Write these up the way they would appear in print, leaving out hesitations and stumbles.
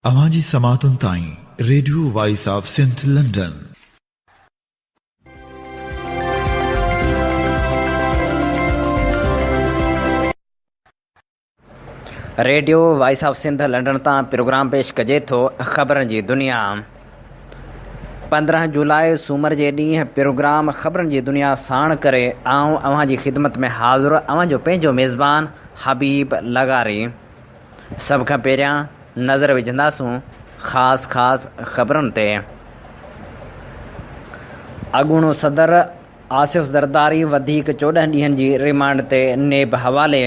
अवांजी समातुन ताईं radio voice of Sindh London. Radio voice of Sindh London तां प्रोग्राम पेश कजे थो ख़बरनि जी दुनिया। 15 जुलाई सूमर जे ॾींहुं प्रोग्राम ख़बरनि जी दुनिया साण करे आऊं अव्हां जी ख़िदमत में हाज़िर अव्हां जो पंहिंजो मेज़बान हबीब लगारी। सभ खां पहिरियां नज़र विझंदासूं ख़ासि ख़बरुनि ते। अॻूणो सदर आसिफ़ ज़रदारी वधीक 14 ॾींहंनि जी रिमांड ते नेब हवाले।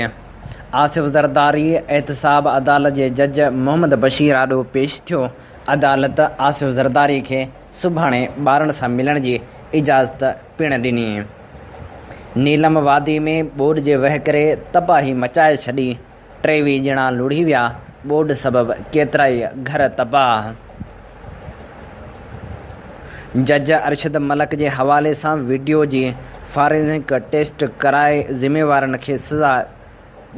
आसिफ़ ज़रदारी एहतसाब अदालत जे जज मोहम्मद बशीर आॾो पेश थियो। अदालत आसिफ़ ज़रदारी खे सुभाणे ॿारनि सां मिलण जी इजाज़त पिणु ॾिनी। नीलम वादी में ॿोॾि जे वहिकरे तबाही मचाए छॾी, 23 ॼणा लुढ़ी विया, ॿोॾि सबबि केतिराई घर तबाह। जज अरशद मलक जे हवाले सां वीडियो जी फॉरेंसिक टेस्ट कराए ज़िम्मेवारनि खे सज़ा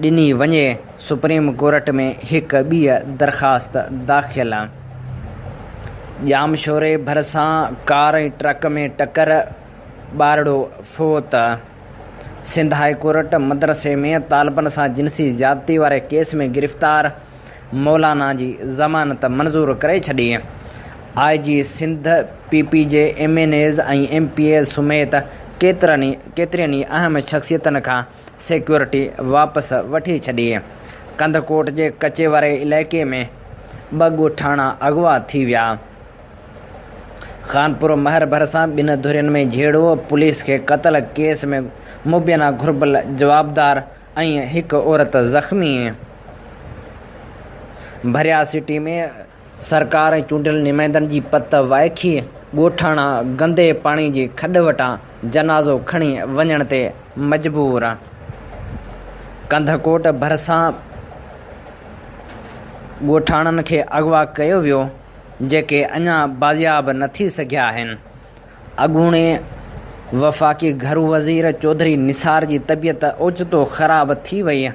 ॾिनी वञे। सुप्रीम कोर्ट में हिकु ॿी दरख़्वास्त दाख़िल। ॼामशोरे भरिसां कार ऐं ट्रक में टकर, ॿारड़ो फ़ौत। सिंध हाई कोर्ट मदरसे में तालिबनि सां जिनसी ज़्यादती वारे केस में गिरफ़्तार मौलाना जी ज़मानत मंज़ूर करे छॾी। IG सिंध PP जे MNAs ऐं MPAs समेत केतिरनि अहम शख़्सियतनि खां सिक्योरिटी वापसि वठी छॾी। कंदकोट जे कचे वारे इलाइक़े में 2 ॻोठाणा अगवा थी विया। खानपुर महर भरिसां 2 धुरियुनि में झेड़ो, पुलिस खे क़त्ल केस में मुबैना घुर्बल जवाबदार ऐं हिकु औरत ज़ख़्मी। भरिया सिटी में सरकार ऐं चूंडियल नुमाइंदनि जी पत वाइखी, ॻोठाणा गंदे पाणी जी खॾ वटां जनाज़ो खणी वञण ते मजबूर। कंदकोट भरिसां ॻोठाणनि खे अगवा कयो वियो, जेके अञा बाज़ियाब न थी सघिया आहिनि। अॻूणे वफ़ाक़ी घरू वज़ीर चौधरी निसार जी तबियत ओचितो ख़राब थी वई।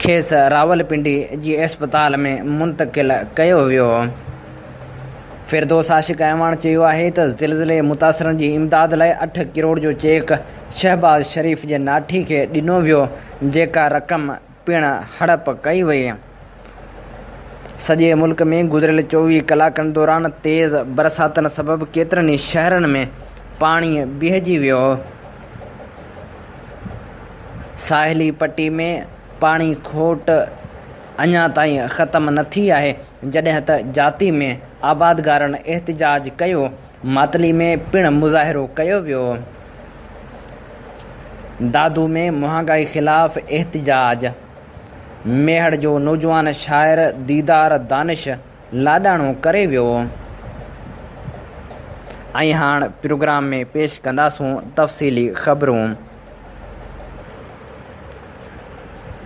खेसि रावलपिंडी जी अस्पताल में मुंतक़िल कयो वियो। फिरदौस आशिक़ अहवान चयो आहे त ज़िलज़िले मुतासिरनि जी इमदाद लाइ 8 करोड़ जो चेक शहबाज़ शरीफ़ जे नाठी खे ॾिनो वियो, जेका रक़म पिणु हड़प कई वई। सॼे मुल्क में गुज़िरियल 24 कलाकनि दौरान तेज़ बरसातनि सबबि केतिरनि शहरनि में पाणी बीहजी वियो। साहिली पट्टी में पाणी खोट अञा ताईं ख़तमु न थी आहे, जॾहिं त जाती में आबादगारनि एहतिजाज कयो। मातली में पिणु मुज़ाहिरो कयो वियो। दादू में महांगाई ख़िलाफ़ एहतिजाज। मेहड़ जो नौजवान शाइर दीदार दानिश लाॾाणो करे वियो। ऐं हाणे प्रोग्राम में पेश कंदासूं तफ़सीली ख़बरूं।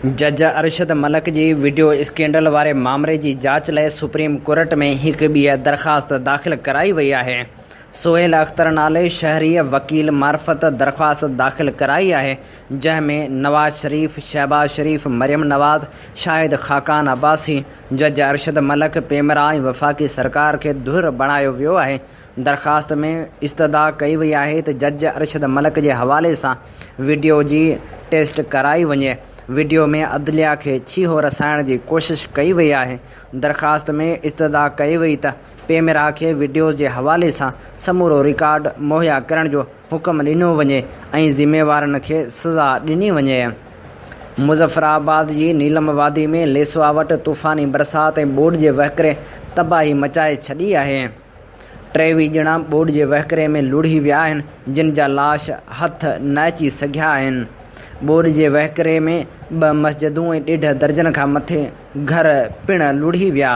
जज अरशद मलक जी वीडियो स्कैंडल वारे मामले जी जाच लाइ सुप्रीम कोर्ट में हिकु ॿी दरख़्वास्त दाख़िल कराई वई आहे। सोहेल अख्तर नाले शहरी वकील मार्फत दरख़्वास्त दाख़िल कराई आहे, जंहिं में नवाज़ शरीफ़, शहबाज़ शरीफ़, मरियम नवाज़, शाहिद ख़ाकान अब्बासी, जज अरशद मलक, पेमरा ऐं वफ़ाक़ी सरकार खे धुर बणायो वियो आहे। दरख़्वास्त में इस्तदा कई वई आहे त जज अरशद मलक जे हवाले सां वीडियो जी टेस्ट कराई वञे। वीडियो में अदलिया खे छीहो रसाइण जी कोशिश कई वई आहे। दरख़्वास्त में इस्तदा कई वई त पेमरा खे वीडियो जे हवाले सां समूरो रिकॉर्ड मुहैया करण जो हुकुम ॾिनो वञे ऐं ज़िम्मेवारनि खे सज़ा ॾिनी वञे। मुज़फ़राबाद जी नीलम वादी में लेसवा वटि तूफ़ानी बरसात ऐं ॿोॾि जे वहिकरे तबाही मचाए छॾी आहे। 23 ॼणा ॿोॾि जे वहिकरे में लुढ़ी विया आहिनि, जिन जा लाश हथ न अची सघिया आहिनि। ॿोॾि जे वहिकरे में 2 मस्जिदूं ऐं 1.5 दर्जन खां मथे घर पिणु लुढ़ी विया,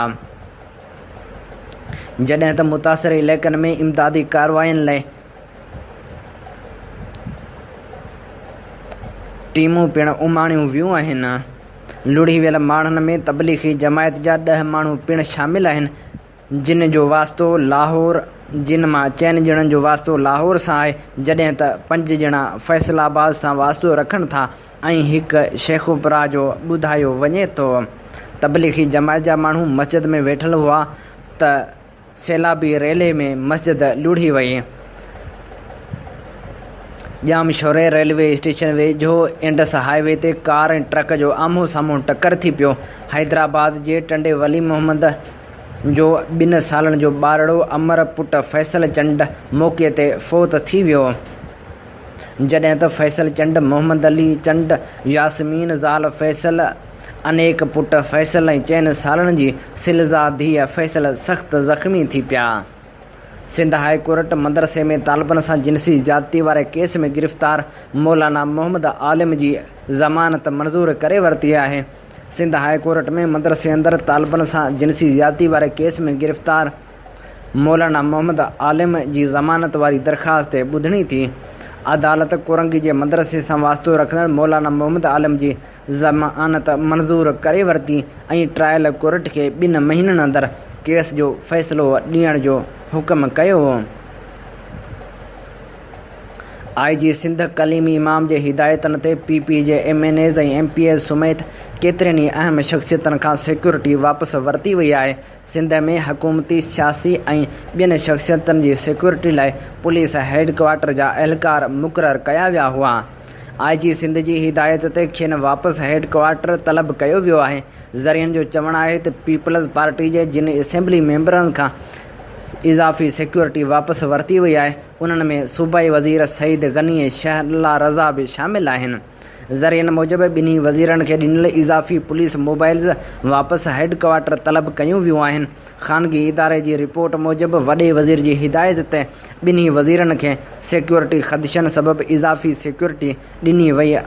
जॾहिं त मुतासिर इलाइक़नि में इमदादी कार्रवाइनि लाइ टीमूं पिणु उमाणियूं वियूं आहिनि। लुढ़ी वियल माण्हुनि में तबलीगी जमायत जा 10 माण्हू पिणु शामिल आहिनि, जिन जो वास्तो लाहौर जिन मां 4 ॼणनि जो वास्तो लाहौर सां आहे, जॾहिं त 5 ॼणा फैसलाबाद सां वास्तो रखनि था ऐं हिकु शेखुपुरा जो ॿुधायो वञे थो। तबलीगी जमायत जा माण्हू मस्जिद में वेठल हुआ त सैलाबी रेले में मस्जिद लुढ़ी वई। जाम शोरे रेलवे स्टेशन वेझो इंडस हाईवे ते कार ऐं ट्रक जो आम्हूं साम्हूं टकर थी पियो। हैदराबाद जे टंडे वली मोहम्मद जो 2 सालनि जो ॿारड़ो अमर पुट फैसल चंड मौक़े ते फ़ौत थी वियो, जॾहिं त फैसल चंड मोहम्मद अली चंड यासमीन ज़ाल फैसल अनेक पुट फैसल ऐं 4 सालनि जी सिलज़ा धीअ फैसल सख़्तु ज़ख़्मी थी पिया। सिंध हाई कोर्ट मदरसे में तालिबनि सां जिनसी ज़्यादती वारे केस में गिरफ़्तार मौलाना मोहम्मद आलिम जी ज़मानत मंज़ूर करे वरिती आहे। सिंध हाई कोर्ट में मदरसे अंदरि तालिबनि सां जिनसी ज़्यादती वारे केस में गिरफ़्तार मौलाना मोहम्मद आलिम जी ज़मानत वारी दरख़्वास्त ते ॿुधणी थी। अदालत कोरंगी जे मदरसे सां वास्तो रखंदड़ मौलाना मोहम्मद आलिम जी ज़मानत मंज़ूर करे वरिती ऐं ट्रायल कोर्ट खे 2 महीननि अंदरि केस जो फ़ैसिलो ॾियण जो हुकम कयो। IG सिंध कलीमी इमाम जे हिदायतनि ते PP जे MNAs ऐं MPs समेत केतिरनि ई अहम शख़्सियतनि खां सिक्योरिटी वापसि वरिती वई आहे। सिंध में हुकूमती, सियासी ऐं ॿियनि शख़्सियतनि जी सिक्योरिटी लाइ पुलिस हेडक्वार्टर जा अहलकार मुक़ररु कया विया हुआ। IG सिंध जी हिदायत ते खेनि वापसि हेडक्वार्टर तलब कयो वियो आहे। ज़रियनि जो चवणु आहे त पीपल्स पार्टी जे जिन असेंबली मेंबरनि खां इज़ाफ़ी सिक्योरिटी वापसि वरिती वई आहे, उन्हनि में सूबाई वज़ीर सईद गनी ऐं शहला रज़ा बि शामिल आहिनि। ज़रियनि मूजिबि 2 वज़ीरनि खे ॾिनल इज़ाफ़ी पुलिस मोबाइल्स वापसि हेडक्वार्टर तलब कयूं वियूं आहिनि। ख़ानगी इदारे जी रिपोर्ट मूजिबि वॾे वज़ीर जी हिदायत ते 2 वज़ीरनि खे सिक्योरिटी ख़दशनि सबबि इज़ाफ़ी सिक्योरिटी ॾिनी वई।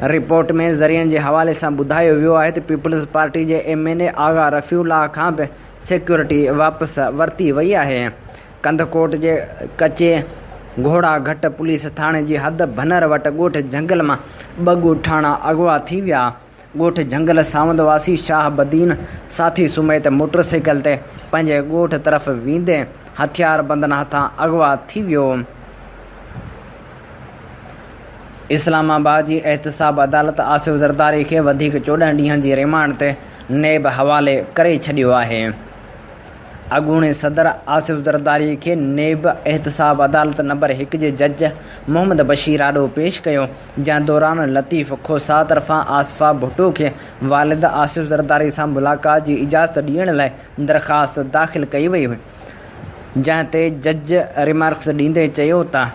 रिपोर्ट में ज़रियनि जे हवाले सां ॿुधायो वियो आहे त पीपल्स पार्टी जे MNA आगा रफ़ीउल्लाह खां बि सिक्योरिटी वापसि वरिती वई आहे। कंदकोट जे कचे घोड़ा घट पुलिस थाणे जी हद भनर वटि ॻोठ झंगल मां 2 ॻोठाणा अगवा थी विया। ॻोठ झंगल सावंद वासी शाहबदीन साथी सुमेत मोटरसाइकिल ते पंहिंजे ॻोठ तरफ़ वेंदे हथियार बंदनि हथां अगवा थी वियो। इस्लामाबाद जी एहतसाब अदालत आसिफ ज़रदारी खे वधीक 14 ॾींहनि जी रिमांड ते नेब हवाले करे छॾियो आहे। अॻूणे सदर आसिफ ज़रदारी खे नेब एहतसाब अदालत नंबर 1 जे जज मोहम्मद बशीर आॾो पेश कयो, जंहिं दौरान लतीफ़ खोसा तरफ़ां आसिफा भुट्टो खे वालिद आसिफ ज़रदारी सां मुलाक़ात जी इजाज़त ॾियण लाइ दरख़्वास्त दाख़िल कई वई हुई, जंहिं ते जज रिमार्क्स ॾींदे चयो त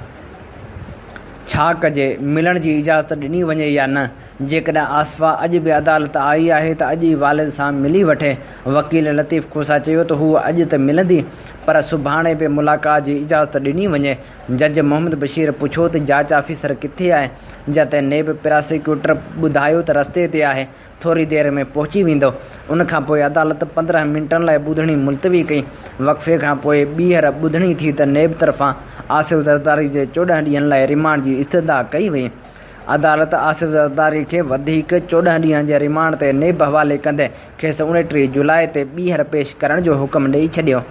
छा कजे, मिलण जी इजाज़त ॾिनी वञे या न। जेकॾहिं आसिफा अॼु बि अदालत आई आहे त अॼु ई वालिद सां मिली वठे। वकील लतीफ़ खोसा चयो त हूअ अॼु त मिलंदी, पर सुभाणे बि मुलाक़ात जी इजाज़त ॾिनी वञे। जज मोहम्मद बशीर पुछो त जांच ऑफिसर किथे आहे, जिते नेब प्रोसिक्यूटर ॿुधायो त रस्ते ते आहे, थोरी देरि में पहुची वेंदो। उनखां पोइ अदालत 15 मिंटनि लाइ ॿुधणी मुलतवी कई। वक़फ़े खां पोइ ॿीहर ॿुधणी थी त नेब तरफ़ां आसिफ ज़रदारी जे 14 ॾींहनि लाइ रिमांड जी इस्तदा कई वई। अदालत आसिफ ज़रदारी खे वधीक 14 ॾींहनि जे रिमांड ते नेब हवाले कंदे खेसि 29 जुलाई ते ॿीहर पेश करण जो हुकुम ॾेई छॾियो।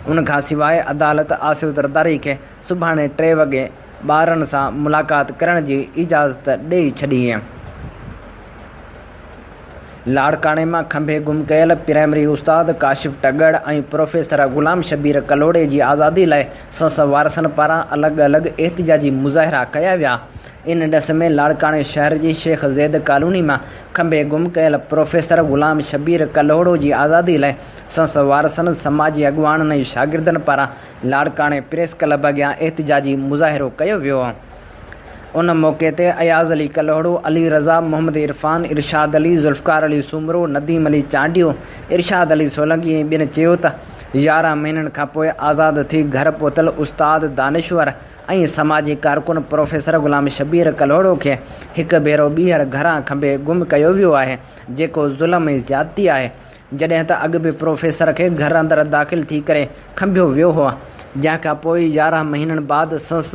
उनखां सवाइ अदालत आसिफ ज़रदारी खे सुभाणे 3 वॻे ॿारनि सां मुलाक़ात करण जी इजाज़त ॾेई छॾी। लाड़काणे मां खंभे गुम कयल प्राइमरी उस्ताद काशिफ़ टगड़ ऐं प्रोफेसर ग़ुलाम शबीर कलोड़े जी आज़ादी लाइ संस वारसनि पारां अलॻि अलॻि एहतिजाजी मुज़ाहिरा कया विया। इन ॾस में लाड़काणे शहर जी शेख ज़ैद कॉलोनी मां खंभे गुम कयल प्रोफेसर ग़ुलाम शबीर कलोड़ो जी आज़ादी लाइ संस वारसनि, समाजी अॻुवाननि ऐं शागिर्दनि पारां लाड़काणे प्रेस क्लब अॻियां एहतिजाजी मुज़ाहिरो कयो वियो। उन मौक़े ते अयाज़ अली कलोड़ो, अली रज़ा, मोहम्मद इरफ़ान, इरशाद अली, ज़ुल्फ़कार अली सुमरो, नदीम अली चांडियो, इरशाद अली सोलंकी ऐं ॿियनि चयो त 11 महीननि खां पोइ आज़ाद थी घर पहुतल उस्ताद दानिश्वर ऐं समाजी कारकुन प्रोफेसर ग़ुलाम शबीर कलोड़ो खे हिकु भेरो ॿीहर घरां खंभे गुम कयो वियो आहे, जेको ज़ुल्म ऐं ज़्यादती आहे। जॾहिं त अॻु बि प्रोफेसर खे घर अंदरि दाख़िल थी करे खंभियो वियो हुआ, जंहिंखां पोइ 11 महीननि बाद संस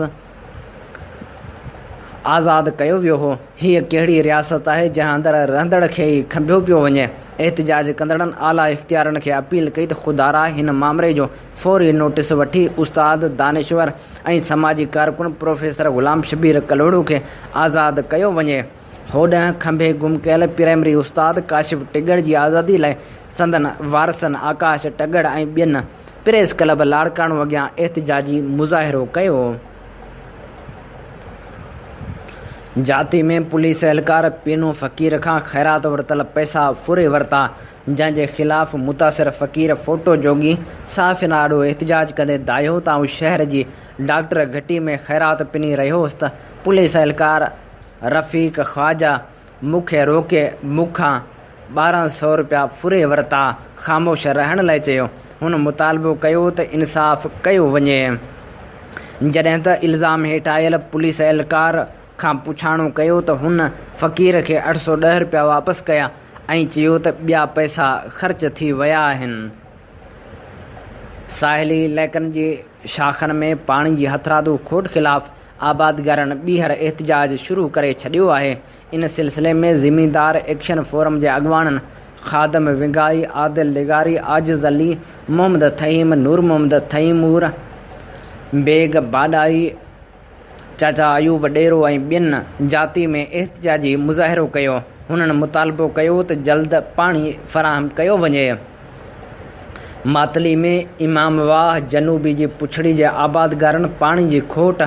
आज़ादु कयो वियो हो। हीअ कहिड़ी रियासत आहे जंहिं अंदरि रहंदड़ खे ई खंभियो पियो वञे। एहतिजाज कंदड़नि आला इख़्तियारनि खे अपील कई त ख़ुदारा हिन मामले जो फ़ौरी नोटिस वठी उस्ताद दानिश्वर ऐं समाजी कारकुन प्रोफेसर ग़ुलाम शबीर कलोड़ो खे आज़ादु कयो वञे। होॾां खंभे गुम कयल प्राइमरी उस्ताद काशिफ़ टिगड़ जी आज़ादी लाइ संदन वारसनि आकाश टिगड़ ऐं ॿियनि प्रेस क्लब लाड़काणो अॻियां एहतिजाजी मुज़ाहिरो कयो। जाती में पुलिस एहलकार पीनू फ़क़ीर खां ख़ैरात वरितल पैसा फुरे वरिता, जंहिंजे ख़िलाफ़ मुतासिर फ़क़ीर फ़ोटो जोगी साफ़िन आॾो एहतिजाज कंदे दायो त आउं शहर जी डॉक्टर घटी में ख़ैरात पिनी रहियो हुअसि त पुलिस एहलकार रफ़ीक ख़्वाजा मूंखे रोके मूंखां 1200 रुपया फुरे वरिता। ख़ामोश रहण लाइ चयो। हुन मुतालबो कयो त इंसाफ़ कयो वञे। जॾहिं त इल्ज़ाम हेठि आयल पुलिस एहलकार खां पुछाणो कयो त हुन फ़क़ीर खे 810 रुपया वापसि कया ऐं चयो त ॿिया पैसा ख़र्च थी विया आहिनि। साहिली इलाइक़नि जी शाख़नि में पाणी जी हथरादू खोट ख़िलाफ़ आबादगारनि ॿीहर एहतिजाज शुरू करे छॾियो आहे। इन सिलसिले में ज़मींदार एक्शन फोरम जे अॻवाननि ख़ादम विंगाई, आदिल लिगारी, आजिज़ अली, मोहम्मद थहीम, नूर मोहम्मद थहीमूर, बेग बाडाई, चाचा अयूब डेरो ऐं ॿियनि जाती में एहतिजाजी मुज़ाहिरो कयो। हुननि मुतालबो कयो त जल्द पाणी फ़राहम कयो वञे। मातली में इमाम वाह जनूबी जी पुछड़ी जे आबादगारनि पाणी जी खोट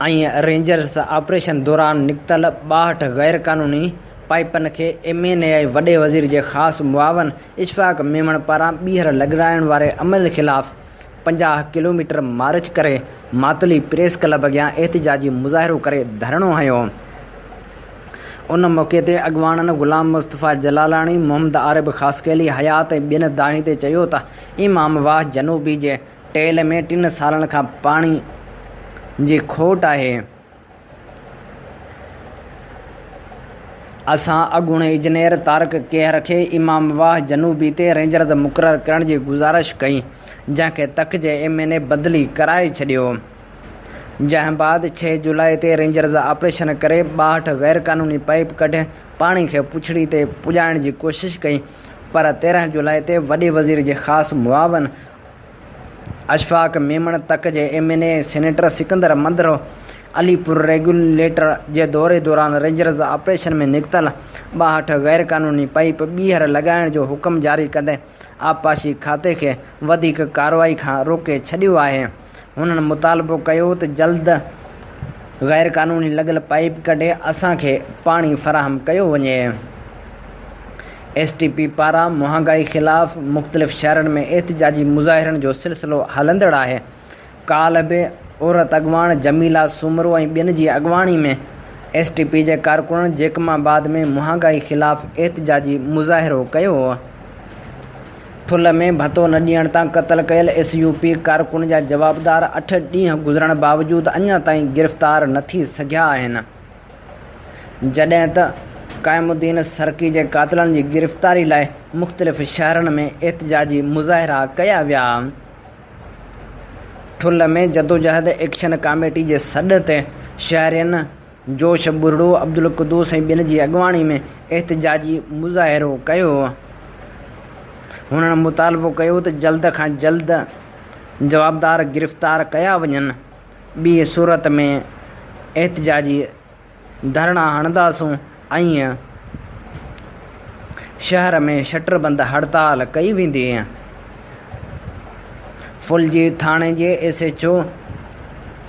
ऐं रेंजर्स ऑपरेशन दौरान निकितल 62 गैर क़ानूनी पाइपनि खे MNA वॾे वज़ीर जे ख़ासि मुआवन इशफ़ाक़ मेमण पारां ॿीहर लॻाइण वारे अमल ख़िलाफ़ 50 किलोमीटर मार्च करे मातली प्रेस क्लब अॻियां एहतिजाजी मुज़ाहिरो करे धरणो हयो। उन मौक़े ते अॻवाननि ग़ुलाम मुस्तफ़ा जलालाणी, मोहम्मद आरिब ख़ासकेली हयात ऐं ॿियनि दाही ते चयो त इमाम वाह जनूबी जे टेल में 3 सालनि खां पाणी जी खोट आहे। असां अॻूणे इंजीनियर तारिक केहर खे इमाम वाह जनूबी ते रेंजर्स मुक़ररु करण जी गुज़ारिश कई, जंहिंखे तक जे MNA बदिली कराए छॾियो। जंहिं बाद 6 जुलाई ते रेंजर्स ऑपरेशन करे 62 गैर क़ानूनी पाइप कढे पाणी खे पुछड़ी ते पुॼाइण जी कोशिशि कई, पर 13 जुलाई ते वॾे वज़ीर जे ख़ासि मुआवन अशफ़ाक़ मेमण तक जे MNA senator Sikandar Mandhro Alipur regulator जे दौरे दौरान रेंजर्स ऑपरेशन में निकितल 62 गैर क़ानूनी पाइप ॿीहर लॻाइण जो हुकुम जारी कंदे आबपाशी खाते खे वधीक कार्रवाई खां रोके छॾियो आहे। हुननि मुतालबो कयो त जल्द गैर क़ानूनी लॻल पाइप कढे असांखे पाणी फ़राहम कयो वञे। STP पारां महांगाई ख़िलाफ़ मुख़्तलिफ़ शहरनि में एहतिजाजी मुज़ाहिरनि जो सिलसिलो हलंदड़ आहे। काल्ह बि औरत अॻवान जमीला सूमरो ऐं ॿियनि जी अॻवाणी में STP जे कारकुननि जेकमाबाद में महांगाई ख़िलाफ़ एहतिजाजी मुज़ाहिरो कयो। ठुल में भतो न ॾियण तां क़तल कयल SUP कारकुन जा जवाबदार 8 ॾींहं गुज़रण बावजूदि अञा ताईं गिरफ़्तार न थी सघिया आहिनि, जॾहिं त क़ाइमुद्दीन सरकी जे क़ातिलनि जी गिरफ़्तारी लाइ मुख़्तलिफ़ शहरनि में एहतिजाजी मुज़ाहिरा कया विया। ठुल में जदोजहद एक्शन कमेटी जे सॾ ते शहरियुनि जोश बुरड़ो, अब्दुल कुदूस ऐं ॿियनि जी अॻवाणी में एहतिजाजी मुज़ाहिरो कयो। हुननि मुतालबो कयो त जल्द खां जल्द जवाबदार गिरफ़्तार कया वञनि, ॿी सूरत में एहतिजाजी धरणा हणंदासूं ऐं शहर में शटरबंद हड़ताल कई वेंदी। फुलजी थाणे जे SHO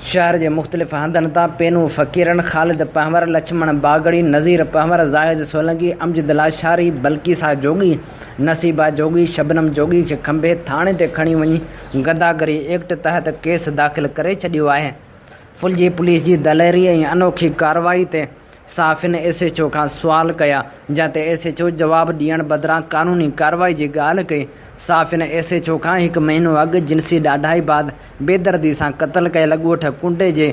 शहर जे मुख़्तलिफ़ हंधनि तां पेनू फ़क़ीरनि ख़ालिद पहवर, लक्ष्मण बागड़ी, नज़ीर पहवर, ज़ाहिद सोलंकी, अमजद लाशारी, बल्किसा जोगी, नसीबा जोगी, शबनम जोगी खे खंभे थाणे ते खणी वञी गदागरी एक्ट तहत केस दाख़िल करे छॾियो आहे। फुलजी पुलिस जी दलेरी ऐं अनोखी कार्रवाई ते साफ़िन SHO खां सुवाल कया, जंहिं ते SHO जवाबु ॾियण बदिरां क़ानूनी कार्रवाई जी ॻाल्हि कई। साफ़िन SHO खां 1 महीनो अॻु जिन्सी ॾाढाई बाद बेदर्दी सां क़तल कयल ॻोठ कुंडे जे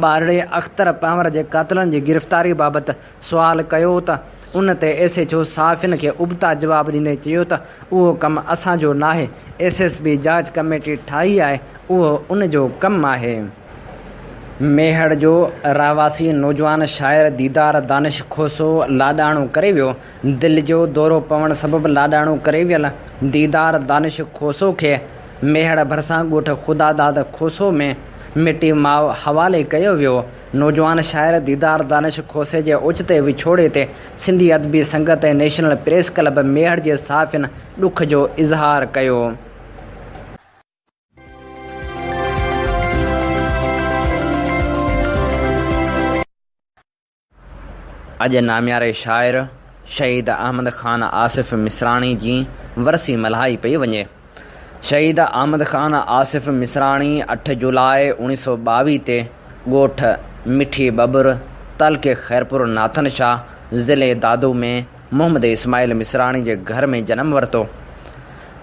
ॿारड़े अख़्तर पहवर जे क़ातिलनि जी गिरफ़्तारी बाबति सुवाल कयो त उन ते SHO साफ़िन खे उबता जवाबु ॾींदे चयो त उहो कमु असांजो नाहे, SSB जांच कमेटी ठाही आहे, उहो उन जो कमु आहे। मेहड़ जो रहवासी नौजवान शाइर दीदार दानिश खोसो लाॾाणो करे वियो। दिलि जो दौरो पवण सबबि लाॾाणो करे वियल दीदार दानिश खोसो खे मेहड़ भरिसां ॻोठ ख़ुदादाद खोसो में मिटी माउ हवाले कयो वियो। नौजवान शाइर दीदार दानिश खोसे जे ओचिते विछोड़े ते सिंधी अदबी संगत ऐं नेशनल प्रेस क्लब मेहर जे साफ़िन ॾुख जो इज़हार कयो। अॼु नामियारे शाइर शहीद अहमद ख़ान आसिफ़ मिसराणी जी वरसी मल्हाई पई वञे। शहीद अहमद ख़ान आसिफ़ मिसराणी 8 जुलाई 1922 ते ॻोठ मिठी बबुर तालुक़े ख़ैरपुर नाथन शाह ज़िले दादू में मोहम्मद इस्माइल मिसराणी जे घर में जनमु वरितो।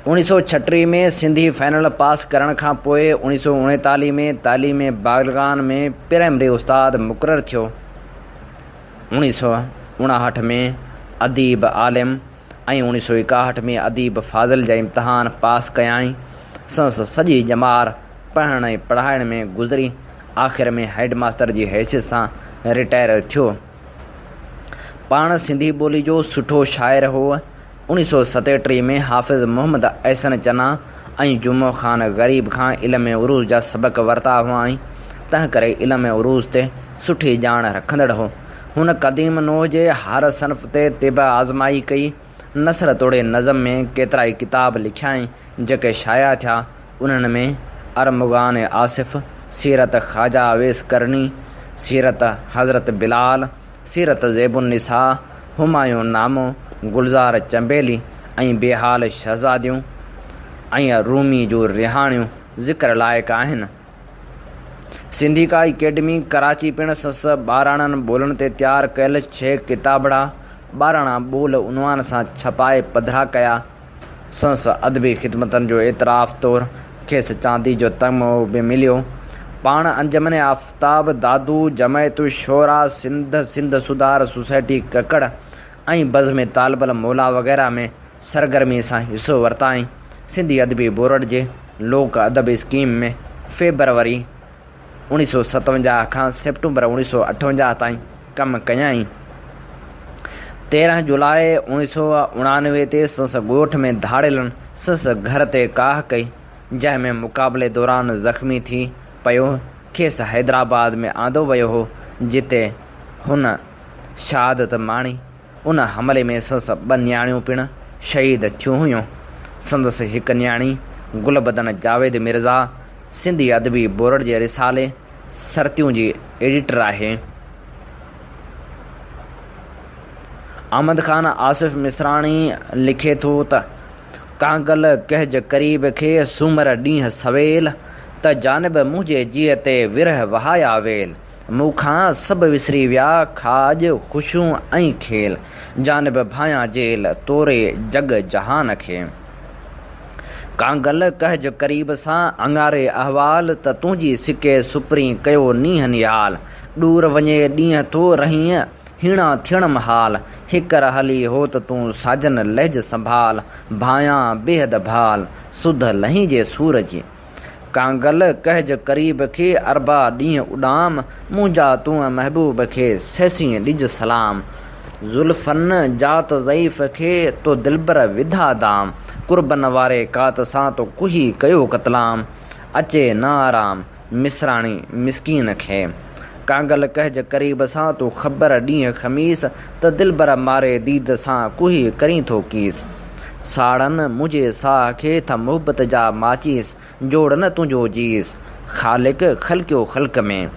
1936 में सिंधी फाइनल पास करण खां पोइ 1939 में तालीम बाग़ान में प्राइमरी उस्ताद मुक़ररु थियो। 1959 में अदीब आलिम ऐं 1961 में अदीब फाज़िल जा इम्तिहान पास कयाई। संस सॼी जमार पढ़ण ऐं पढ़ाइण में गुज़री आख़िर में हेड मास्टर जी हैसियत सां रिटायर थियो। पाण सिंधी ॿोली जो सुठो शाइर हो। 1937 में हाफ़िज़ मोहम्मद अहसन चना ऐं जुमो ख़ान ग़रीब खां इल्म उरूज़ जा सबक़ वरिता हुआ। तंहिं करे इल्म उरूज़ ते सुठी ॼाण रखंदड़ हो। हुन क़दीम नोह जे हर सनफ़ ते तिब आज़माई कई। नसर तोड़े नज़म में केतिरा ई किताब लिखियाई जेके शाया थिया। उन्हनि में अरमुगान आसिफ़, सीरत ख़्वाजा अवेस करनी, सीरत हज़रत बिलाल, सीरत ज़ैबुन्निसा, हुमायूं नामो, गुलज़ार चंबेली ऐं बेहाल शहज़ादियूं ऐं रूमी जूं रिहाणियूं ज़िक्र लाइक़ आहिनि। सिंधी का अकेडमी कराची पिणु संस 12 ॿोलनि ते तयारु कयल 6 किताबड़ा 12 ॿोल उनवान सां छपाए पधिरा कया। संस अदबी ख़िदमतनि जो एतिराफ़ तौरु खेसि चांदी जो तमो बि मिलियो। पाण अंजमन आफ़ताब दादू, जमयत शोरा सिंध सुधार सोसाइटी ककड़ ऐं बज़्म तालिबल मौला वग़ैरह में सरगर्मी सां हिसो वरिताई। सिंधी अदबी बोर्ड जे लोक अदब स्कीम में फेबरवरी 1957 खां सेप्टेम्बर 1958 ताईं कमु कयाई। 13 जुलाई 1989 ते संस ॻोठ में धाड़ेलनि संस घर ते काह कई, जंहिंमें मुक़ाबले दौरान ज़ख़्मी थी पियो खेसि हैदराबाद में आंदो वियो हो, जिते हुन शहादत माणी। उन हमले में संस 2 न्याणियूं पिणु शहीद थियूं हुयूं। संदसि हिकु न्याणी गुलबदन जावेद मिर्ज़ा सिंधी अदबी बोर्ड जे रिसाले सरतियूं जी एडिटर आहे। अहमद ख़ान आसिफ़ मिसराणी लिखे थो त कांगल कहज करीब खे सूमर ॾींहुं सवेल त जानिब मुंहिंजे जीअ ते विरह वहाया वेल। मूंखां सभु विसरी विया खाज ख़ुशियूं ऐं खेल, जानिब भायां जेल तोरे जग जहान खे। कांगल कहज करीब सां अंगारे अहवाल त तुंहिंजी सिके सुपरी कयो नींहं निहाल। ॾूर वञे ॾींहं थो रहीअ हीणा थियण महाल, हिकर हली हो त तूं साजन लहज संभाल। भायां बेहद भाल सुध लही जे सूरज। कांगल कहज करीब खे अरबा ॾींहं उॾाम, मुंहिंजा तूं महबूब खे सैसी ॾिज सलाम। ज़ुल्फ़न जात ज़ईफ़ खे तो दिलबर विधा दाम, कुर्बन वारे कात सां तो कुही कयो कतलाम। अचे न आराम मिसराणी मिसकीन खे, कांगल कहज करीब सां तूं ख़बर ॾींहं ख़मीस त दिलबर मारे दीद सां कुही करी थो कीस। साड़न मुंहिंजे साह खे त मुहबत जा माचीस, जोड़ न तुंहिंजो जीस ख़ालिक ख़लक़ियो ख़ल्क़ में।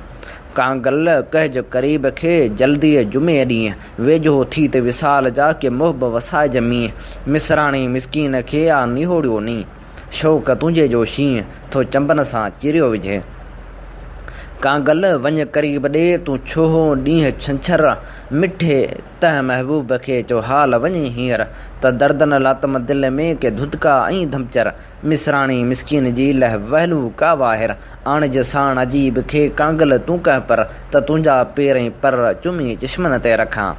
कांगल कहज करीब खे जल्दी जुमे ॾींहुं वेझो थी त विसाल जा के मुहब वसाए जमी। मिसराणी मिसकीन खे आ निहोड़ियो नी, शौक़ तुंहिंजे जो शींहं थो चंबन सां चिरियो विझे। कांगल वञ करीब ॾे तूं छोहो ॾींहुं छंछर, मिठे तह महबूब खे चो हाल वञे हींअर त दर्दन लातम दिलि में के धुदका ऐं धमचर। मिसराणी मिसकीन जी लह वहलू का वाहिर, आणज साण अजीब खे कांगल तूं कह पर त तुंहिंजा पेरई पर चुमी चश्मन ते रखां।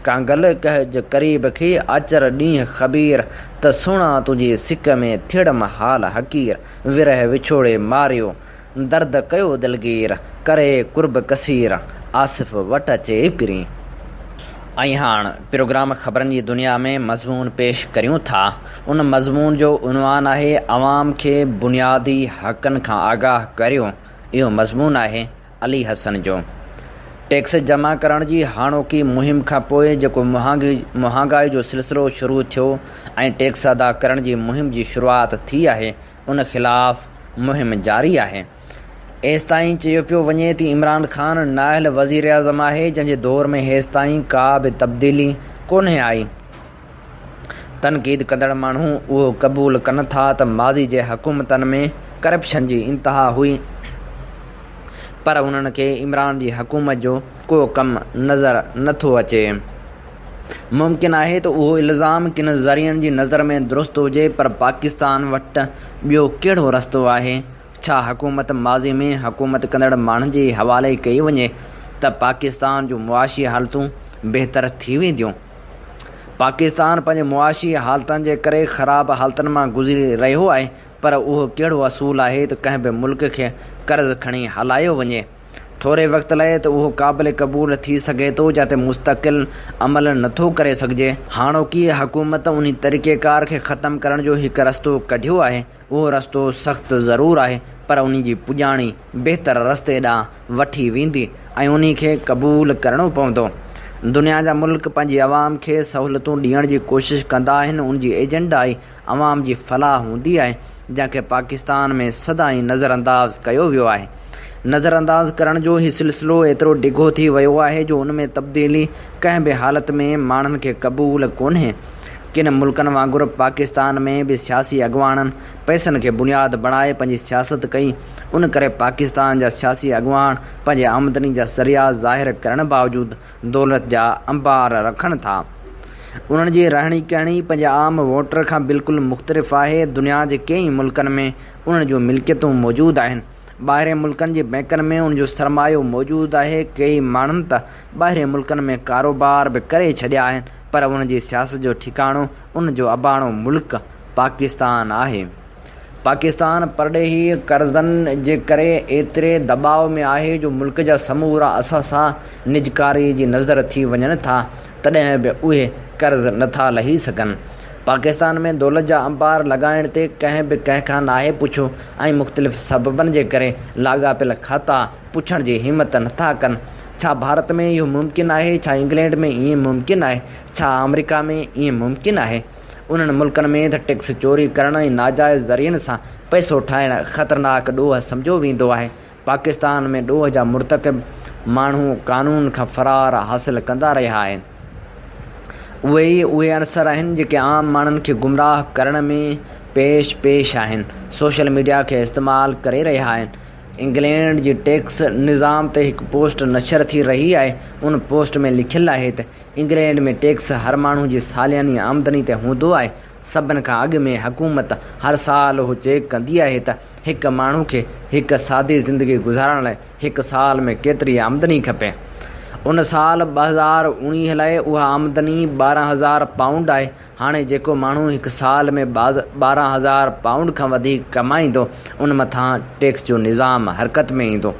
कांगल कहज करीब खे आचर ॾींहुं ख़बीर त सुहिणा तुंहिंजी सिक में थिड़म हाल हकीर। विरह विछोड़े मारियो दर्द कयो दिलगीर, करे कुर्ब कसीर आसिफ़ वट अचे पिरी। ऐं हाणे प्रोग्राम ख़बरनि जी दुनिया में मज़मून पेश करियूं था। उन मज़मून जो उनवान आहे अवाम खे बुनियादी हक़नि खां आगाह करियो। इहो मज़मून आहे अली हसन जो। टैक्स जमा करण जी हाणोकी मुहिम खां पोइ जेको महांगाई जो सिलसिलो शुरू थियो ऐं टैक्स अदा करण जी मुहिम जी शुरूआति थी आहे, उन ख़िलाफ़ मुहिम जारी आहे। एसि ताईं चयो पियो वञे त इमरान ख़ान नाअहल वज़ीर आज़म आहे, जंहिंजे दौर में हेसि ताईं का बि तब्दीली कोन्हे आई। तनक़ीद कंदड़ माण्हू उहो क़बूल कनि था त माज़ी जे हुकूमतनि में करप्शन जी इंतिहा हुई, पर उन्हनि खे इमरान जी हुकूमत जो को कमु नज़र नथो अचे। मुमकिन आहे त उहो इल्ज़ाम किन ज़रियनि जी नज़र में दुरुस्त हुजे, पर पाकिस्तान वटि ॿियो कहिड़ो रस्तो आहे? छा हुकूमत माज़ी में हुकूमत कंदड़ माण्हुनि जे हवाले कई वञे त पाकिस्तान जूं मुआशी हालतूं बहितर थी वेंदियूं? पाकिस्तान पंहिंजे मुआशी हालतुनि जे करे ख़राब हालतुनि मां गुज़री रहियो आहे, पर उहो कहिड़ो असूल आहे त कंहिं बि मुल्क खे कर्ज़ खणी हलायो वञे? थोरे वक़्त लाइ त उहो क़ाबिल क़बूल थी सघे थो, जिते मुस्तक़िल अमल नथो करे सघिजे। हाणोकी हुकूमत उन तरीक़ेकार खे ख़तमु करण जो हिकु रस्तो कढियो आहे। उहो रस्तो सख़्तु ज़रूरु आहे, पर उन जी पुॼाणी बहितर रस्ते ॾांहुं वठी वेंदी ऐं उन खे क़बूल करणो पवंदो। दुनिया जा मुल्क पंहिंजी आवाम खे सहूलियतूं ॾियण जी कोशिशि कंदा आहिनि। उन जी एजेंडा ई आवाम जी फलाह हूंदी आहे, जंहिंखे पाकिस्तान में सदाईं नज़रअंदाज़ कयो वियो आहे। नज़रअंदाज़ करण जो ही सिलसिलो एतिरो डिघो थी वियो आहे जो उन में तब्दीली कंहिं बि हालत में माण्हुनि खे क़बूल कोन्हे। किन मुल्कनि वांगुरु पाकिस्तान में बि सियासी अॻुवाणनि पैसनि खे बुनियाद बणाए पंहिंजी सियासत कई। उन करे पाकिस्तान जा सियासी अॻुवाण पंहिंजे आमदनी जा ज़रिया ज़ाहिर करण बावजूदि दौलत जा अंबार रखनि था। उन्हनि जी रहणी कहणी पंहिंजे आम वोटर खां बिल्कुलु मुख़्तलिफ़ आहे। दुनिया जे कई मुल्कनि में उन्हनि जूं मिल्कियतूं मौजूदु आहिनि। ॿाहिरि मुल्कनि जे बैंकनि में उन जो सरमायो मौजूदु आहे। कई माण्हुनि त ॿाहिरि मुल्कनि में कारोबार बि करे छॾिया आहिनि, पर उन जी सियासत जो ठिकाणो उन जो अबाणो मुल्क पाकिस्तान आहे। पाकिस्तान परॾेही कर्ज़नि जे करे एतिरे दॿाउ में आहे जो मुल्क जा समूरा असां निजकारी जी नज़र थी वञनि था, तॾहिं बि उहे कर्ज़ नथा लही सघनि। पाकिस्तान में दौलत जा अंबार लॻाइण ते कंहिं बि कंहिंखां नाहे पुछो ऐं मुख़्तलिफ़ सबबनि जे करे लाॻापियल खाता पुछण जी हिमत नथा कनि। छा भारत में इहो मुमकिन आहे? छा इंग्लैंड में ईअं मुमकिन आहे? छा अमेरिका में ईअं मुमकिन आहे? उन्हनि मुल्कनि में त टैक्स चोरी करण ऐं नाजाइज़ ज़रियनि सां पैसो ठाहिण ख़तरनाक ॾोह सम्झो वेंदो आहे। पाकिस्तान में ॾोह जा मुर्तकिब माण्हू कानून खां फ़रार हासिल कंदा रहिया आहिनि। उहे अनसर आहिनि जेके आम माण्हुनि खे गुमराह करण में पेश आहिनि, सोशल मीडिया खे इस्तेमालु करे रहिया आहिनि। इंग्लैंड जी टैक्स निज़ाम ते हिकु पोस्ट नशर थी रही आहे। उन पोस्ट में लिखियलु आहे त इंग्लैंड में टैक्स हर माण्हू जी सालियानी आमदनी ते हूंदो आहे। सभिनि खां अॻु में हुकूमत हर साल उहो चेक कंदी आहे त हिकु माण्हू खे हिकु सादी ज़िंदगी गुज़ारण लाइ हिकु साल में केतिरी आमदनी खपे। उन साल 2019 लाइ उहा आमदनी 12,000 पाउंड आहे। हाणे जेको माण्हू हिकु साल में 12,000 पाउंड खां वधीक कमाईंदो, उन मथां टैक्स जो निज़ाम हरकत में ईंदो।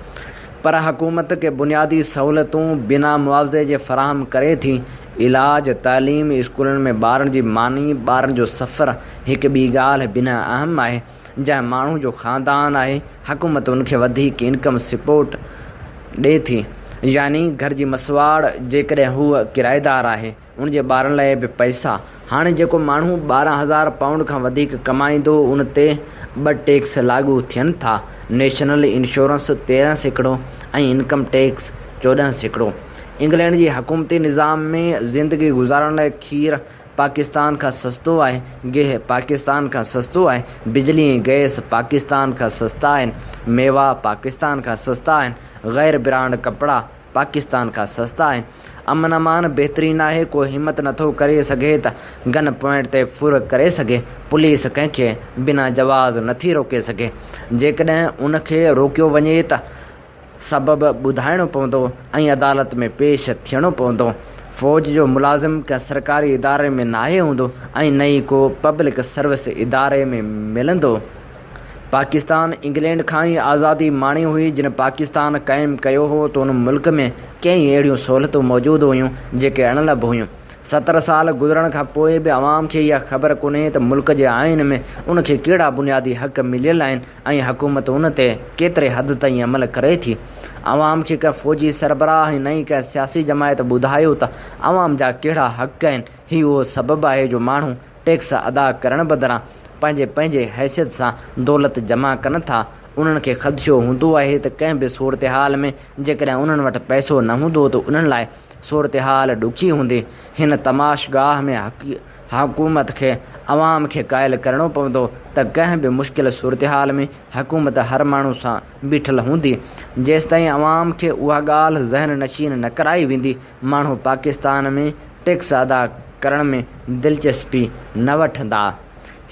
पर हुकूमत खे बुनियादी सहूलियतूं बिना मुआवज़े जे फ़राहम करे थी। इलाज, तालीम, स्कूलनि में ॿारनि जी मानी, ॿारनि जो सफ़र, हिकु ॿी ॻाल्हि बिना अहम आहे। जंहिं माण्हू जो ख़ानदान आहे, हुकूमत उनखे वधीक इनकम सपोर्ट ॾिए थी, यानी घर जी मसवाड़। जेकॾहिं हूअ किराएदार आहे, उनजे ॿारनि लाइ बि पैसा। हाणे जेको माण्हू 12,000 पाउंड खां वधीक कमाईंदो, उन ते 2 टैक्स लागू थियनि था। नेशनल इंश्योरेंस 13% ऐं इनकम टैक्स 14%। इंग्लैंड जी हुकूमती निज़ाम में ज़िंदगी गुज़ारण लाइ खीर पाकिस्तान खां सस्तो आहे, गिह पाकिस्तान खां सस्तो आहे, बिजली ऐं गैस पाकिस्तान खां सस्ता आहिनि, मेवा पाकिस्तान खां सस्ता आहिनि, गैर ब्रांड कपिड़ा पाकिस्तान खां सस्ता आहिनि। अमन अमान बहितरीनु आहे। को हिमत नथो करे सघे त गन पॉइंट ते फुर करे सघे। पुलिस कंहिंखे बिना जवाज़ नथी रोके सघे। जेकॾहिं उनखे रोकियो वञे त सबबु ॿुधाइणो पवंदो ऐं अदालत में पेश थियणो पवंदो। फ़ौज जो मुलाज़िम कंहिं सरकारी इदारे में नाहे हूंदो ऐं न ई को पब्लिक सर्विस इदारे में मिलंदो। पाकिस्तान इंग्लैंड खां ई आज़ादी माणी हुई। जिन पाकिस्तान क़ाइमु कयो हो त उन मुल्क में कई अहिड़ियूं सहूलियतूं मौजूदु हुयूं जेके अणलभ हुयूं। 70 साल गुज़रण खां पोइ बि आवाम खे इहा ख़बर कोन्हे त मुल्क जे आइन में उनखे कहिड़ा बुनियादी हक़ मिलियल आहिनि ऐं हुकूमत उन ते केतिरे हद ताईं अमल करे थी। आवाम खे का फ़ौजी सरबराह ऐं नई का सियासी जमायत ॿुधायो त आवाम जा कहिड़ा हक़ आहिनि। हीउ उहो सबबु आहे जो माण्हू टैक्स अदा करण बदिरां पंहिंजे हैसियत सां दौलत जमा कनि था। उन्हनि खे ख़दशो हूंदो आहे त कंहिं बि सूरत हाल में जेकॾहिं उन्हनि वटि पैसो न हूंदो त उन्हनि लाइ सूरत हाल ॾुखी हूंदी। हिन तमाशगाह में हुकूमत खे अवाम खे क़ाइल करिणो पवंदो त कंहिं बि मुश्किल सूरत हाल में हुकूमत हर माण्हू सां बीठल हूंदी। जेसिताईं अवाम खे उहा ॻाल्हि ज़हन नशीन न कराई वेंदी, माण्हू पाकिस्तान में टैक्स अदा करण में दिलचस्पी न वठंदा।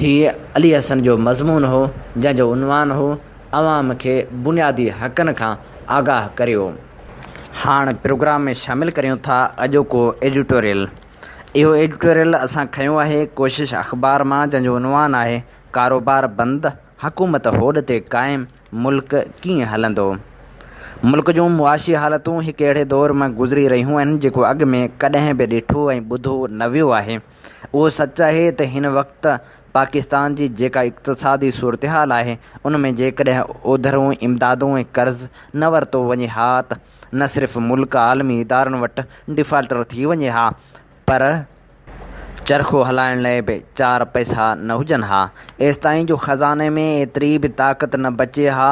हीअ अली हसन जो मज़मून हो जंहिंजो उनवान हो अवाम खे बुनियादी हक़नि खां आगाह करियो। हाणे प्रोग्राम में शामिलु करियूं था अॼोको एडिटोरियल। इहो एडिटोरियल असां खयो आहे कोशिश अख़बार मां, जंहिंजो उनवान आहे कारोबार बंदि, हुकूमत होड़ ते क़ाइमु, मुल्क कीअं हलंदो। मुल्क जूं मुआशी हालतूं हिकु अहिड़े दौर मां गुज़री रहियूं आहिनि जेको अॻु में कॾहिं बि ॾिठो ऐं ॿुधो न वियो आहे। उहो सच आहे त हिन वक़्तु पाकिस्तान जी जेका इक़्तिसादी सूरत हाल आहे उन में जेकॾहिं ओधरूं इमदादूं ऐं कर्ज़ न वरितो वञे हा त न सिर्फ़ु मुल्क आलमी इदारनि वटि डिफ़ाल्टर थी वञे हा, पर चरखो हलाइण लाइ बि 4 पैसा न हुजनि हा। एसिताईं जो ख़ज़ाने में एतिरी बि ताक़त न बचे हा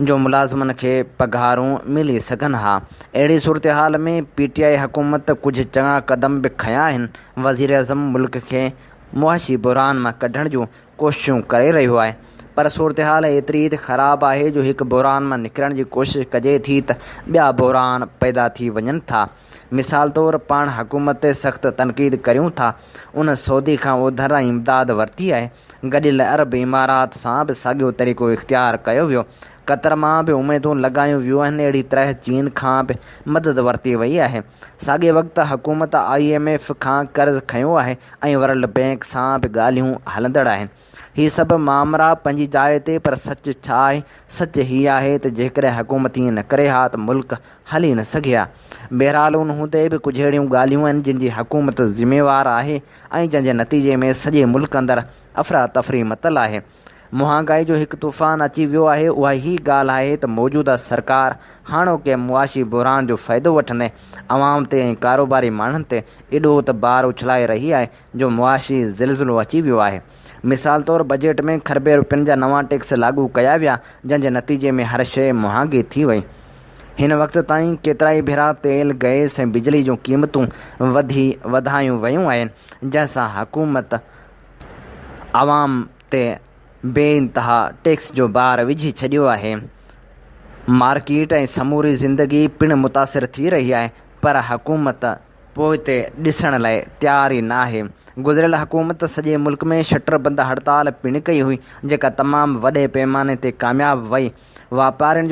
जो मुलाज़िमनि खे पघारूं मिली सघनि हा। अहिड़ी सूरत हाल में PTI हुकूमत कुझु चङा क़दम बि खयां आहिनि। वज़ीर अज़म मुल्क खे मुआशी बहरान मां कढण जूं कोशिशूं करे रहियो आहे, पर सूरत हाल एतिरी त ख़राबु आहे जो हिकु बहरान मां निकिरण जी कोशिशि कजे थी त ॿिया बहरान पैदा थी वञनि था। मिसाल तौरु पाण हुकूमत ते सख़्तु तनक़ीद करियूं था। उन सऊदी खां ओधर इमदाद वरिती आहे। गॾियल अरब इमारात सां बि साॻियो तरीक़ो इख़्तियार कयो वियो। क़तर मां बि उमेदूं लॻायूं वियूं आहिनि। अहिड़ी तरह चीन खां बि मदद वरिती वई आहे। साॻिए वक़्तु हुकूमत IMF खां कर्ज़ खयो आहे ऐं वर्ल्ड बैंक सां बि ॻाल्हियूं हलंदड़ आहिनि। हीअ सभु मामरा पंहिंजी जाइ ते, पर सच छा आहे? सच हीअ आहे त जेकॾहिं हुकूमत ईअं न करे हा त मुल्क हली न सघे हा। बहरहाल उन हूंदे बि कुझु अहिड़ियूं ॻाल्हियूं आहिनि जिन जी हुकूमत ज़िम्मेवार आहे ऐं जंहिंजे नतीजे में सॼे मुल्क अंदरि अफ़रा तफ़री मतल आहे। महांगाई जो हिकु तूफ़ान अची वियो आहे। उहा ई ॻाल्हि आहे त मौजूदा सरकार हाणोके मुआशी बहरान जो फ़ाइदो वठंदे अवाम ते ऐं कारोबारी माण्हुनि ते एॾो त बार उछलाए रही आहे जो मुआशी ज़िलज़िलो अची वियो आहे। मिसाल तौरु बजट में खरबे रुपयनि जा नवां टैक्स लागू कया विया, जंहिंजे नतीजे में हर शइ महांगी थी वई। हिन वक़्त ताईं केतिरा ई भेरा तेल, गैस ऐं बिजली जूं क़ीमतूं वधायूं वयूं आहिनि, जंहिंसां हुकूमत आवाम ते बेइंतहा टैक्स जो बार विझी छॾियो आहे। मार्केट ऐं समूरी ज़िंदगी पिणु मुतासिर थी रही आहे, पर हुकूमत पोइ ते ॾिसण लाइ तयार ई न आहे। गुज़िरियल हुकूमत सॼे मुल्क में शटर बंदि हड़ताल पिणु कई हुई, जेका तमामु वॾे पैमाने ते कामयाबु वई। वापारियुनि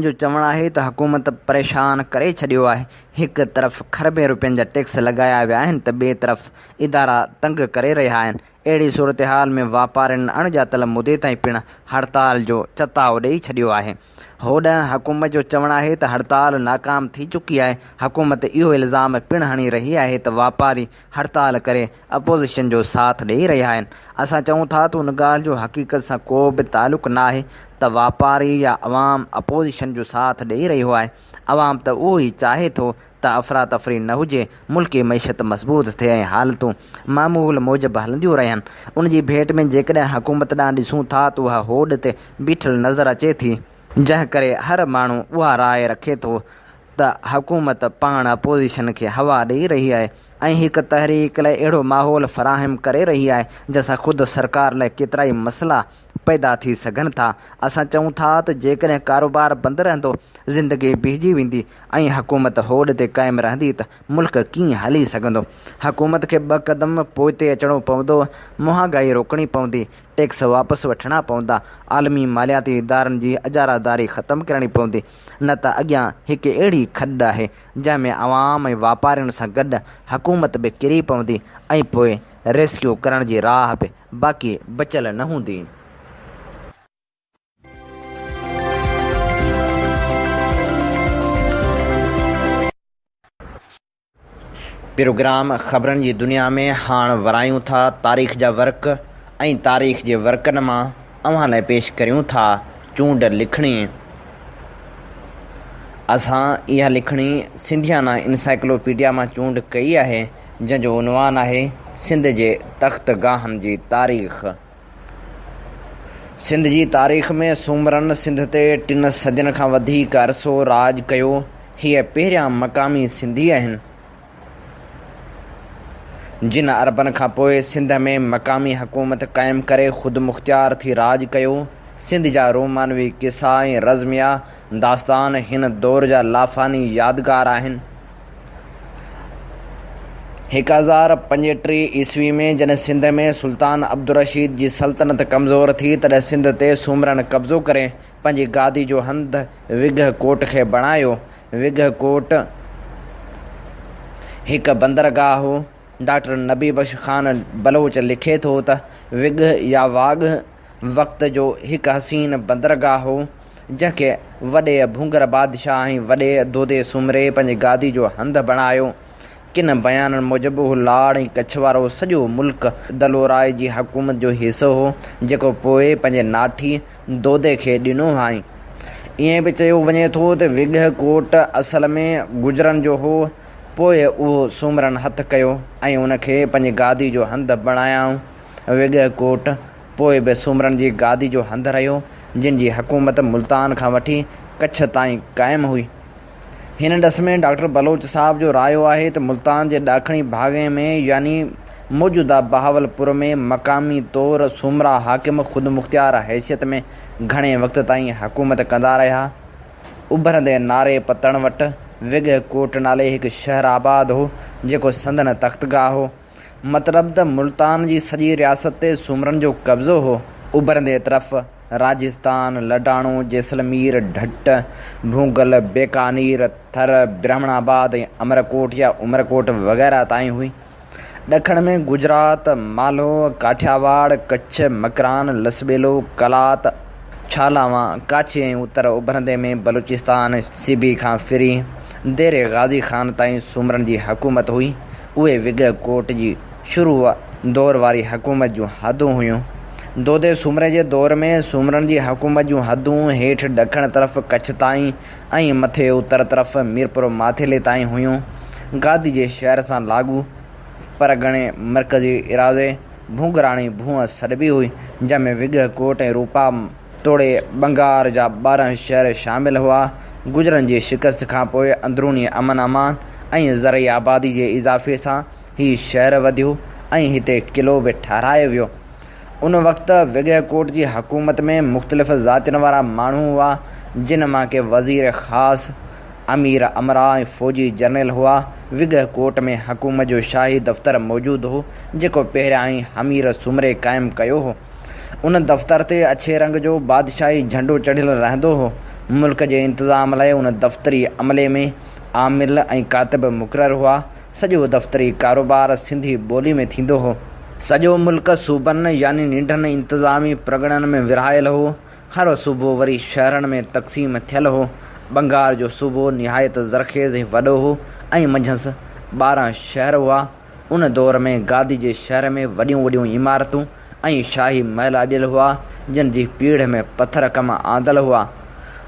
जो चवणु आहे त हुकूमत परेशान करे छॾियो आहे। हिकु तरफ़ खरबे रुपयनि जा टैक्स लॻाया विया आहिनि त ॿिए तरफ़ इदारा तंग करे रहिया आहिनि। अहिड़ी सूरत हाल में वापारियुनि अणॼातल मुदे ताईं पिणु हड़ताल जो चताव ॾेई छॾियो आहे। होॾ हुकूमत जो चवणु आहे त हड़ताल नाकाम थी चुकी आहे। हुकूमत इहो इल्ज़ाम पिणु हणी रही आहे त वापारी हड़ताल करे अपोज़िशन जो साथ ॾेई रहिया आहिनि। असां चऊं था त उन ॻाल्हि जो हक़ीक़त सां को बि तालुक़ु न आहे त वापारी या अवाम अपोज़िशन जो साथ ॾेई रहियो आहे। अवाम त उहो ई चाहे थो त अफ़रा तफ़री न हुजे, मुल्की मैशत मज़बूत थिए ऐं हालतूं मामूल मूजिबि हलंदियूं रहनि। उन जी भेट में जेकॾहिं हुकूमत ॾांहुं ॾिसूं था त उहा होॾ ते बीठल नज़र अचे थी, जंहिं करे हर माण्हू उहा राय रखे थो त हुकूमत पाण अपोज़िशन खे हवा ॾेई रही आहे ऐं हिकु तहरीक लाइ अहिड़ो माहौल फ़राहम करे रही आहे जंहिंसां ख़ुदि सरकार लाइ केतिरा ई मसइला पैदा थी सघनि था। असां चऊं था त जेकॾहिं कारोबार बंदि रहंदो, ज़िंदगी बिहिजी वेंदी ऐं हुकूमत होॾ ते क़ाइमु रहंदी त मुल्क कीअं हली सघंदो। हुकूमत खे 2 क़दम पोइ ते अचिणो पवंदो। महांगाई रोकणी पवंदी, टैक्स वापसि वठणा पवंदा, आलमी मालियाती इदारनि जी अजारादारी ख़तमु करणी पवंदी, न त अॻियां हिकु अहिड़ी खॾ आहे जंहिंमें अवाम ऐं वापारियुनि सां गॾु हुकूमत बि किरी पवंदी ऐं पोइ रेस्क्यू करण जी राह बि बाक़ी बचियल न हूंदी। प्रोग्राम ख़बरनि जी दुनिया में हाणे वरायूं था तारीख़ जा वर्क ऐं तारीख़ जे वर्कनि मां अव्हां लाइ पेश करियूं था चूंड लिखणी। असां इहा लिखणी सिंधियाना इंसाइक्लोपीडिया मां चूंड कई आहे, जंहिंजो उनवान आहे सिंध जे तख़्तगाहनि जी तारीख़। सिंध जी तारीख़ में सूमरनि सिंध ते 3 सदियुनि खां वधीक अरसो राज कयो। हीअ पहिरियां मक़ामी सिंधी आहिनि जिन अरबनि खां पोइ सिंध में मक़ामी हुकूमत क़ाइमु करे ख़ुदि मुख़्तियार थी राज कयो। सिंध जा रोमानवी किसा ऐं रज़मिया दास्तान हिन दौर जा लाफ़ानी यादगार आहिनि। 1035 ईस्वी में जॾहिं सिंध में सुल्तान अब्दुर्रशीद जी सल्तनत कमज़ोर थी, तॾहिं सिंध ते सूमरनि कब्ज़ो करे पंहिंजी गादी जो हंधु विघ कोट खे बणायो। विघ कोट हिकु बंदरगाह हो। डॉक्टर नबी बख्श ख़ान बलोच लिखे थो त विघ या वाघ वक़्त जो हिकु हसीन बंदरगाह हो, जंहिंखे वॾे भूंगर बादशाह ऐं वॾे दोदे सूमरे पंहिंजी गादी जो हंधु बणायो। किन बयाननि मूजिबि हू लाड़ ऐं कच्छ वारो सॼो मुल्क दलोराय जी हुकूमत जो हिसो हो, जेको पोइ पंहिंजे नाठी दोदे खे ॾिनो आहे। ईअं बि चयो वञे थो त विघ कोट असल में गुजरनि जो हो, पोइ उहो सूमरनि हथु कयो ऐं उनखे पंहिंजी गादी जो हंधु बणायाऊं। विघ कोट पोइ बि सूमरनि जी गादी जो हंधु रहियो, जिन जी हुकूमत मुल्तान खां वठी कच्छ ताईं क़ाइमु हुई। हिन ॾस में डॉक्टर बलोच साहब जो रायो आहे त मुल्तान जे ॾखणी भाङे में यानी मौजूदा बहावलपुर में मक़ामी तौरु सूमरा हाकिम ख़ुदि मुख़्तियार हैसियत में घणे वक़्त ताईं हुकूमत कंदा रहिया। उभरंदे नारे पतण वटि विघ कोट नाले हिकु शहर आबाद हो, जेको संदन तख़्तगाह हो। मतिलबु त मुल्तान जी सॼी रियासत ते सूमरनि जो कब्ज़ो हो। उभरंदे तरफ़ राजस्थान, लडाणो, जैसलमेर, ढट, भूंगल, बीकानेर, थर, ब्राह्मणाबाद ऐं अमरकोट या उमरकोट वग़ैरह ताईं हुई। ॾखण में गुजरात, मालो, काठियावाड़, कच्छ, मकरान, लसबेलो, कलात, छालावां, काची ऐं उत्तर उभरंदे में बलूचिस्तान, सिबी खां फिरी देरे गाज़ी ख़ान ताईं सूमरनि जी हुकूमत हुई। उहे विघ कोट जी शुरू दौर वारी हुकूमत जूं हदूं हुयूं। दोदे सूमरे जे दौर में सूमरनि जी हुकूमत जूं हदूं हेठि ॾखण तरफ़ कच्छ ताईं ऐं मथे उत्तर तरफ़ मीरपुर माथेले ताईं हुयूं। गादी जे शहर सां लाॻू परॻणे मर्कज़ी इरादे भूंगराणी भूअं सॾबी हुई, जंहिंमें विघ कोट ऐं रूपा तोड़े बंगार जा 12 शहर शामिल हुआ। गुजरनि जी शिकस्त खां पोइ अंदरूनी अमन अमान ऐं ज़रई आबादी जे इज़ाफ़े सां ही शहर वधियो ऐं हिते क़िलो बि ठाहिरायो वियो। उन वक़्तु विघ कोट जी हुकूमत में मुख़्तलिफ़ ज़ातियुनि वारा माण्हू हुआ, जिन मां के वज़ीर ख़ासि, अमीर अमरा ऐं फ़ौजी जनरल हुआ। विघ कोट में हुकूमत जो शाही दफ़्तरु मौजूदु हो, जेको पहिरियां ई हमीर सूमरे क़ाइमु कयो हो। उन दफ़्तर ते अछे रंग जो बादशाही झंडो चढ़ियलु रहंदो हो। मुल्क जे इंतिज़ाम लाइ उन दफ़्तरी अमले में आमिल ऐं कातिब मुक़ररु हुआ। सॼो दफ़्तरी कारोबार सिंधी ॿोली में थींदो हो। सॼो मुल्क सूबनि यानी नंढनि इंतिज़ामी परॻणनि में विरहायल हो। हर सूबो वरी शहरनि में तक़सीम थियल हो। बंगार जो सूबो निहायत ज़रख़ेज़ ऐं वॾो हो ऐं मंझंदि 12 शहर हुआ। उन दौर में गादी जे शहर में वॾियूं वॾियूं इमारतूं ऐं शाही महल अॼियल हुआ, जिन जी पीढ़ में पथर कम आंदल हुआ।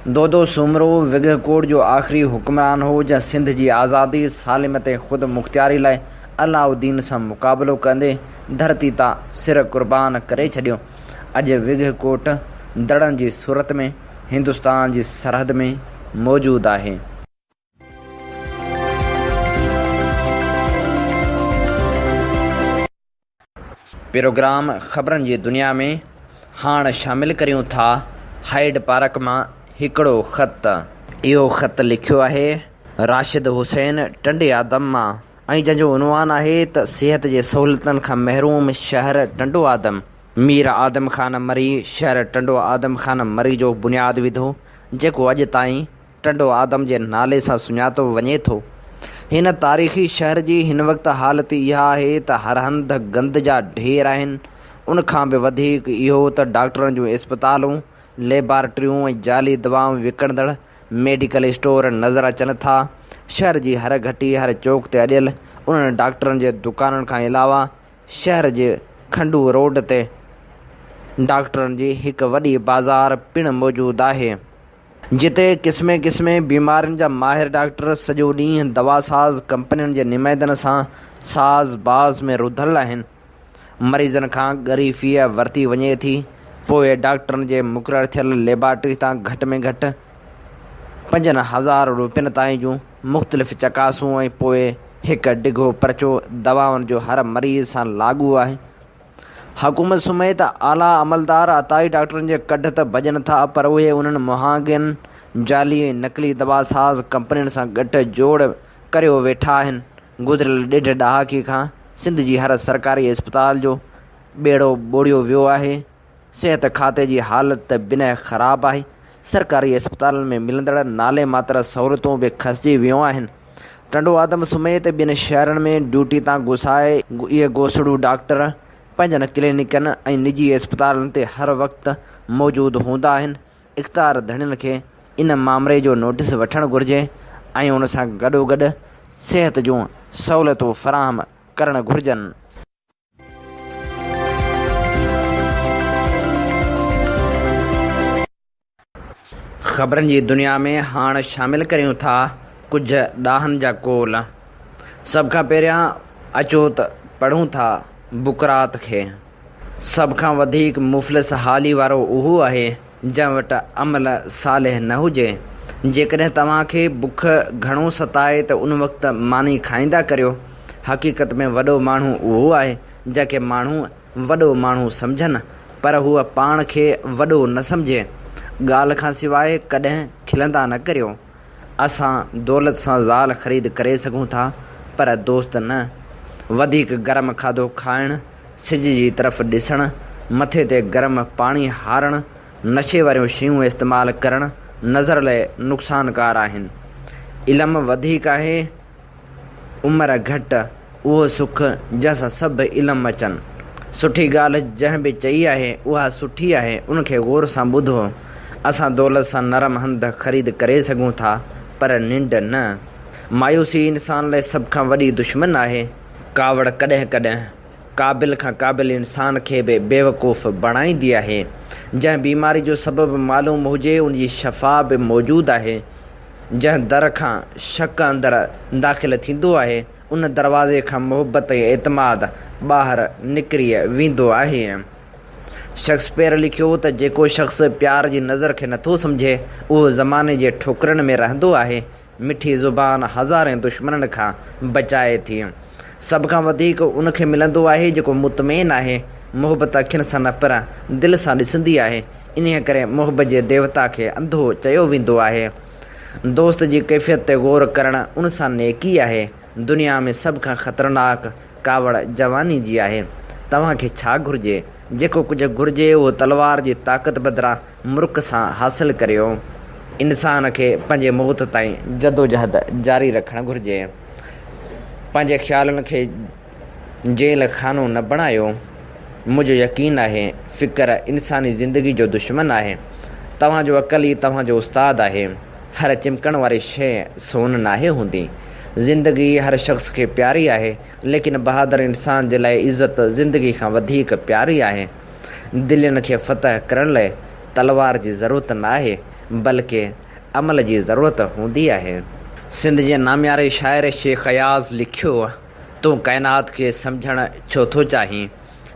दोदो सूमरो विघ कोट जो आख़िरी हुक्मरान हो, जंहिं सिंध जी आज़ादी, सालिमत ऐं ख़ुदि मुख़्तियारी लाइ अलाउद्दीन सां मुक़ाबिलो कंदे धरती तां सिर क़ुर्बान करे छॾियो। अॼु विघ कोट दड़नि जी सूरत में हिंदुस्तान जी सरहद में मौजूदु आहे। प्रोग्राम ख़बरनि जी दुनिया में हाणे शामिल करियूं था हाइड पार्क मां हिकिड़ो ख़त। इहो ख़त लिखियो आहे राशिद हुसैन टंडे आदम मां ऐं जंहिंजो उनवान आहे त सिहत जे सहूलियतुनि खां महरूम शहर टंडो आदम। मीर आदम ख़ान मरी शहर टंडो आदम ख़ान मरी जो बुनियादु विधो, जेको अॼु ताईं टंडो आदम जे नाले सां सुञातो वञे थो। हिन तारीख़ी शहर जी हिन वक़्तु हालत इहा आहे त हर हंधि गंद जा ढेर आहिनि। उनखां बि वधीक इहो त डॉक्टरनि जूं इस्पतालूं, लेबार्ट्रियूं ऐं जाली दवाऊं विकिणंदड़ मेडिकल स्टोर नज़र अचनि था। शहर जी हर घटी, हर चौक ते अॼियल उन्हनि डॉक्टरनि जे दुकाननि खां अलावा शहर जे खंडू रोड ते डॉक्टरनि जी हिकु वॾी बाज़ार पिणु मौजूदु आहे, जिते क़िस्मे क़िस्मे बीमारियुनि जा माहिर डॉक्टर सॼो ॾींहुं दवासाज़ कंपनियुनि जे नुमाइंदनि सां साज़ बाज़ में रुधल आहिनि। मरीज़नि खां ॻरी फ़ीस वरिती वञे थी, पोइ डॉक्टरनि जे मुक़ररु थियल लेबॉरेटरी तां घटि में घटि 5,000 रुपयनि ताईं जूं मुख़्तलिफ़ चकासूं ऐं पोइ हिकु डिघो पर्चो दवाउनि जो हर मरीज़ सां लाॻू आहे। हुकूमत समेत आला अमलदार अताई डॉक्टरनि जे कढ त भॼनि था, पर उहे उन्हनि महांगनि जाली ऐं नकली दवासाज़ कंपनियुनि सां गठु जोड़ करियो वेठा आहिनि। गुज़िरियल ॾेढ ॾहाके खां सिंध जी हर सरकारी इस्पताल जो ॿेड़ो ॿोड़ियो वियो आहे। सिहत खाते जी हालति बिना ख़राबु आहे। सरकारी इस्पतालनि में मिलंदड़ नाले मात्र सहूलियतूं बि खसिजी वियूं आहिनि। टंडो आदम समेत ॿिनि शहरनि में ड्यूटी तां घुसाए इहे गोसड़ू डॉक्टर पंहिंजनि क्लिनिकनि ऐं निजी इस्पतालनि ते हर वक़्तु मौजूदु हूंदा आहिनि। इख़्तियार धणियुनि खे इन मामले जो नोटिस वठणु घुरिजे ऐं उन सां गॾोगॾु सिहत जूं सहूलियतूं फ़राहम करणु घुरिजनि। ख़बरनि जी दुनिया में हाणे शामिलु करियूं था कुझु ॾाहनि जा कोल। सभ खां पहिरियां अचो त पढ़ूं था बुकरात खे। सभ खां वधीक मुफ़लिस हाली वारो उहो आहे जंहिं वटि अमल सालिह न हुजे। जेकॾहिं तव्हांखे बुख घणो सताए त उन वक़्तु मानी खाईंदा करियो। हक़ीक़त में वॾो माण्हू उहो आहे जंहिंखे माण्हू वॾो माण्हू सम्झनि, पर हूअ पाण खे वॾो न सम्झे। ॻाल्हि खां सवाइ कॾहिं खिलंदा न करियो। असां दौलत सां ज़ाल ख़रीद करे सघूं था, पर दोस्त न। वधीक गरम खाधो खाइणु, सिज जी तरफ़ ॾिसणु, मथे ते गरम पाणी हारणु, नशे वारियूं शयूं इस्तेमालु करणु नज़र लाइ नुक़सानकार आहिनि। इल्मु वधीक आहे, उमिरि घटि, उहो सुख जंहिंसां सभु इल्मु अचनि। सुठी ॻाल्हि जंहिं बि चई आहे उहा सुठी आहे, उनखे गौर सां ॿुधो। असां दौलत सां नरम हंध ख़रीद करे सघूं था, पर निंड न। मायूसी इंसान लाइ सभ खां वॾी दुश्मन आहे। कावड़ कॾहिं कॾहिं क़ाबिल खां क़ाबिल इंसान खे बि बेवकूफ़ बणाईंदी आहे। जंहिं बीमारी जो सबबु मालूम हुजे उनजी शफ़ा बि मौजूदु आहे। जंहिं दर खां शक अंदरि दाख़िल थींदो आहे, उन दरवाज़े खां मुहबत ऐं एतमाद ॿाहिरि निकिरी वेंदो आहे। शेक्सपियर लिखियो त जेको शख़्स प्यार जी नज़र खे नथो सम्झे, उहो ज़माने जे ठोकरनि में रहंदो आहे। मिठी ज़ुबान हज़ारे दुश्मननि खां बचाए थी। सभ खां वधीक उनखे मिलंदो आहे जेको मुतमइन आहे। मुहबत अखियुनि सां न पर दिलि सां ॾिसंदी आहे। इन करे मुहबत जे देवता खे अंधो चयो वेंदो आहे। दोस्त जी कैफ़ियत ते गौर करणु उन सां नेकी आहे। दुनिया में सभ खां ख़तरनाक कावड़ जवानी जी आहे। तव्हांखे छा घुरिजे? जेको कुझु घुरिजे उहो तलवार जी ताक़त बदिरां मुर्क सां हासिलु करियो। इंसान खे पंहिंजे मौत ताईं जदोजहद जारी रखणु घुरिजे। पंहिंजे ख़्यालनि खे जेल खानो न बणायो। मुंहिंजो यकीन आहे फ़िक्र इंसानी ज़िंदगी जो दुश्मन आहे। तव्हांजो अक़ल ई तव्हांजो उस्तादु आहे। हर चिमकण वारी शइ सोन नाहे हूंदी। ज़िंदगी हर शख़्स खे प्यारी आहे, लेकिन बहादुर इंसान जे लाइ इज़त ज़िंदगी खां वधीक प्यारी आहे। दिलनि खे फ़तह करण लाइ तलवार जी ज़रूरत न आहे, बल्कि अमल जी ज़रूरत हूंदी आहे। सिंध जे नामियारे शाइर शेख अयाज़ लिखियो, तूं काइनात खे सम्झणु छो थो चाहीं,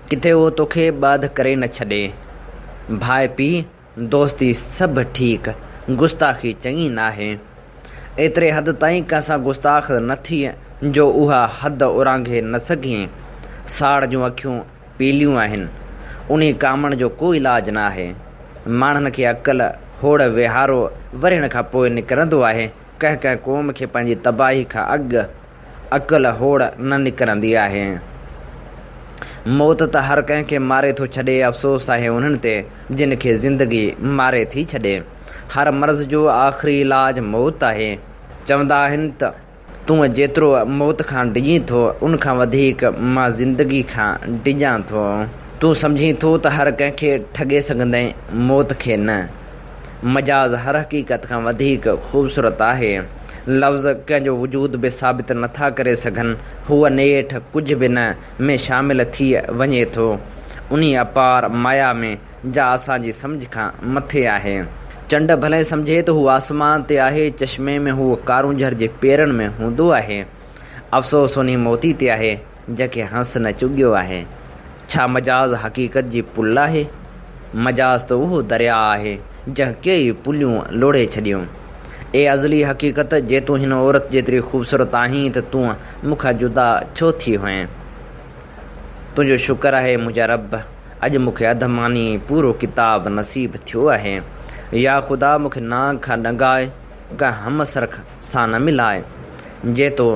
किथे उहो तोखे ॿाध करे न छॾे। भाउ पीउ दोस्ती सभु ठीकु, गुस्ताखी चङी न आहे। एतिरे हद ताईं कंहिंसां गुस्ताख़ न थिए जो उहा हद उरांघे न सघे। साड़ जूं अखियूं पीलियूं आहिनि, उन कामण जो को इलाज न आहे। माण्हुनि खे अक़ल होड़ विहारो वरण खां पोइ निकिरंदो आहे। कंहिं कंहिं क़ौम खे पंहिंजी तबाही खां अॻु अक़ल होड़ न निकिरंदी आहे। मौत त हर कंहिंखे मारे थो छॾे। अफ़सोस आहे उन्हनि ते जिन खे ज़िंदगी मारे थी छॾे। हर मर्ज़ जो आख़िरी इलाज मौत आहे। चवंदा आहिनि त तूं जेतिरो मौत खां डिॼीं थो, उन खां वधीक मां ज़िंदगी खां डिॼां थो। तूं सम्झी थो त हर कंहिंखे ठगे सघंदे, मौत खे न। मजाज़ हर हक़ीक़त खां वधीक ख़ूबसूरत आहे। लफ़्ज़ कंहिंजो वजूद बि साबित नथा करे सघनि। हूअ नेठ कुझु बि न में शामिल थी वञे थो। उन अपार माया में जा असांजी सम्झ खां मथे आहे। चंड भले सम्झे त हू आसमान ते आहे, चश्मे में हू कारूंझर जे पेरनि में हूंदो आहे। अफ़सोस उन मोती ते आहे जंहिंखे हंस न चुगियो आहे। छा मजाज़ हक़ीक़त जी पुल आहे? मजाज़ त उहो दरिया आहे जंहिं कई पुलियूं लोड़े छॾियूं। ए अज़ली हक़ीक़त, जे तूं हिन औरत जेतिरी ख़ूबसूरत आहीं त तूं मूंखां जुदा छो थी हुएं? तुंहिंजो शुक्र आहे मुंहिंजा रब, अॼु मूंखे अधमानी पूरो किताब नसीब थियो आहे। या ख़ुदा, मूंखे नांग खां ॾंगाए, का हमसर सां न मिलाए। जे तो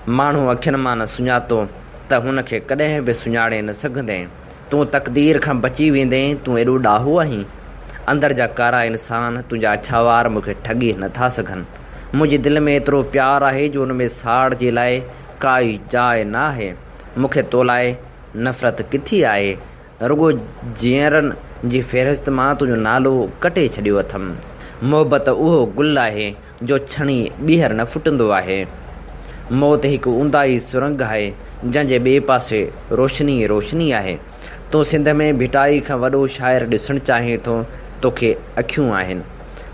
माण्हू अखियुनि मां न सुञातो त हुनखे कॾहिं बि सुञाणे न सघंदे। तूं तक़दीर खां बची वेंदे। तूं एॾो ॾाहो आहीं। अंदरि जा कारा इंसान तुंहिंजा अछा वार मूंखे ठगी नथा सघनि। मुंहिंजे दिलि में एतिरो प्यारु आहे जो हुन में साड़ जे लाइ काई जाइ न आहे। मूंखे तो लाइ नफ़रत किथे आहे? रुॻो जीअरनि जी फ़हिरिस्त मां तुंहिंजो नालो कटे छॾियो अथमि। मोहबत उहो गुल आहे जो छणी ॿीहर न फुटंदो आहे। मौत हिकु ऊंदाही सुरंग आहे जंहिंजे ॿिए पासे रोशनी रोशनी आहे। तूं सिंध में भिटाई खां वॾो शाइर ॾिसणु चाहीं थो। तोखे अखियूं आहिनि।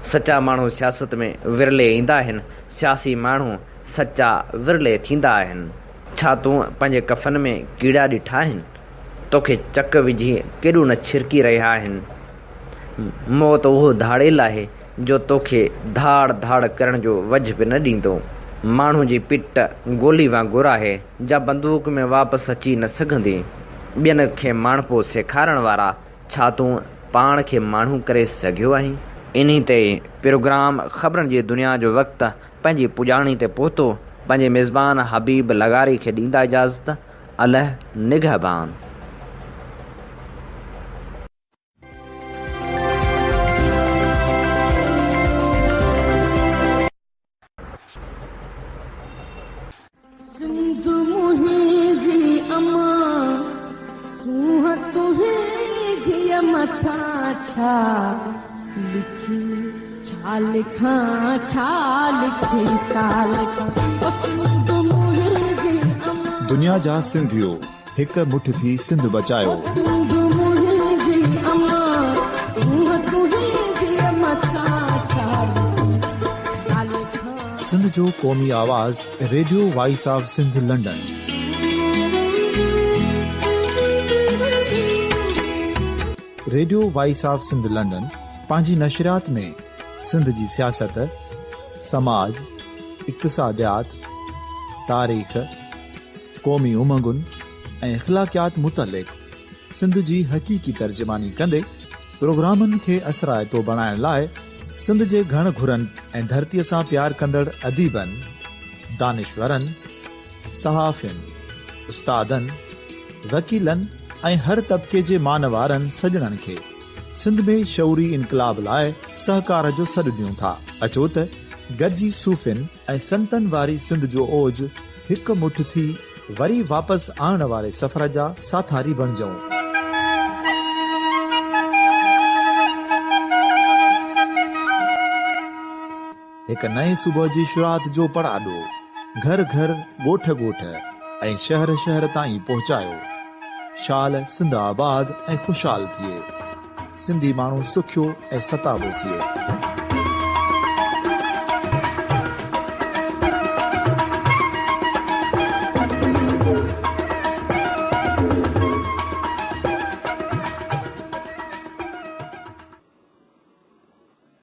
सचा माण्हू सियासत में विरले ईंदा आहिनि। सियासी माण्हू सचा विरले थींदा आहिनि। छा तूं पंहिंजे कफ़न में कीड़ा ॾिठा आहिनि? तोखे चक विझी केॾो न छिरकी रहिया आहिनि। मौत उहो धाड़ेल आहे जो तोखे धाड़ धाड़ करण जो वझ बि न ॾींदो। माण्हू जी पिट गोली वांगुरु आहे जा बंदूक में वापसि अची न सघंदी। ॿियनि खे माण्हू सेखारण वारा, छा तूं पाण खे माण्हू करे सघियो आहीं? इन ते प्रोग्राम ख़बरनि जी दुनिया जो वक़्तु पंहिंजी पुॼाणी ते पहुतो। पंहिंजे मेज़बान हबीब लगारी खे ॾींदा इजाज़त। अल्लाह निगहबान। दुनिया जा सिंधियो हिक मुठ थी सिंध बचायो। सिंध जो क़ौमी आवाज़ radio voice of Sindh London. Radio voice of Sindh London पंहिंजी नशरियात में सिंध जी सियासत, समाज, इक़्तिसादियात, तारीख़, क़ौमी उमंगुनि ऐं इख़्लाक़ियात मुतलिक़ सिंध जी हक़ीक़ी तर्जुमानी कंदे प्रोग्रामनि खे असराइतो बणाइण लाइ सिंध जे घण घुरनि ऐं धरतीअ सां प्यार कंदड़ अदीबनि, दानिशवरनि, सहाफ़ियुनि, उस्तादनि, वकीलनि ऐं हर तबिके जे मानवारनि सजणनि खे सिंध में शऊरी इनकलाब लाइ सहकार जो सॾु ॾियूं था। अचो त गॾिजी सूफ़ियुनि ऐं संतनि वारी सिंध जो ओज हिकु मुठ थी वरी वापसि आणण वारे सफ़र जा साथारी बणिजऊं। हिकु नए सुबुह जी शुरूआत जो पड़ाॾो घर घर, ॻोठ ॻोठ ऐं शहर शहर ताईं पहुचायो। शाल सिंध आबाद ऐं ख़ुशहाल थिए। सिंधी माण्हू सुखियो ऐं सताबो थिए।